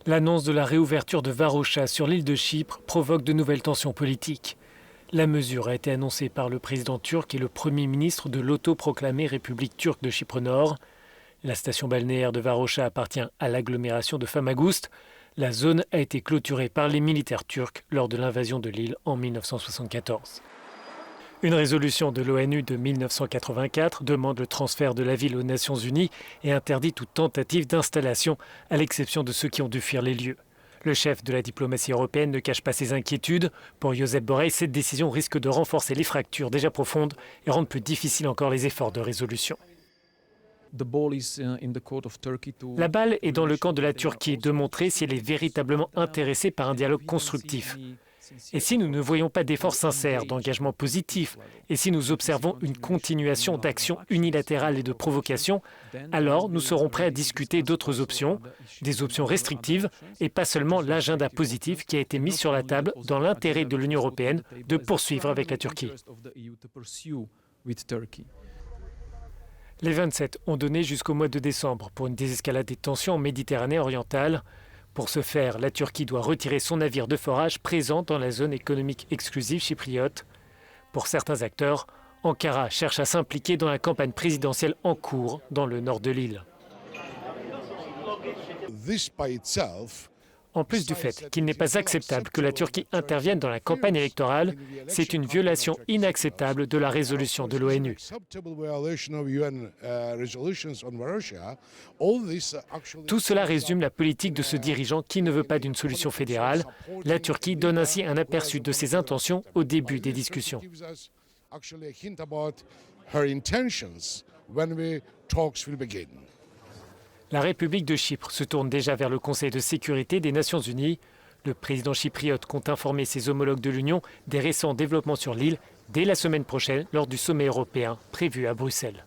L'annonce de la réouverture de Varosha sur l'île de Chypre provoque de nouvelles tensions politiques. La mesure a été annoncée par le président turc et le premier ministre de l'autoproclamée République turque de Chypre Nord. La station balnéaire de Varosha appartient à l'agglomération de Famagusta. La zone a été clôturée par les militaires turcs lors de l'invasion de l'île en 1974. Une résolution de l'ONU de 1984 demande le transfert de la ville aux Nations Unies et interdit toute tentative d'installation, à l'exception de ceux qui ont dû fuir les lieux. Le chef de la diplomatie européenne ne cache pas ses inquiétudes. Pour Josep Borrell, cette décision risque de renforcer les fractures déjà profondes et rendre plus difficiles encore les efforts de résolution. La balle est dans le camp de la Turquie de montrer si elle est véritablement intéressée par un dialogue constructif. Et si nous ne voyons pas d'efforts sincères, d'engagement positif, et si nous observons une continuation d'actions unilatérales et de provocations, alors nous serons prêts à discuter d'autres options, des options restrictives, et pas seulement l'agenda positif qui a été mis sur la table dans l'intérêt de l'Union européenne de poursuivre avec la Turquie. Les 27 ont donné jusqu'au mois de décembre pour une désescalade des tensions en Méditerranée orientale. Pour ce faire, la Turquie doit retirer son navire de forage présent dans la zone économique exclusive chypriote. Pour certains acteurs, Ankara cherche à s'impliquer dans la campagne présidentielle en cours dans le nord de l'île. En plus du fait qu'il n'est pas acceptable que la Turquie intervienne dans la campagne électorale, c'est une violation inacceptable de la résolution de l'ONU. Tout cela résume la politique de ce dirigeant qui ne veut pas d'une solution fédérale. La Turquie donne ainsi un aperçu de ses intentions au début des discussions. La République de Chypre se tourne déjà vers le Conseil de sécurité des Nations Unies. Le président chypriote compte informer ses homologues de l'Union des récents développements sur l'île dès la semaine prochaine lors du sommet européen prévu à Bruxelles.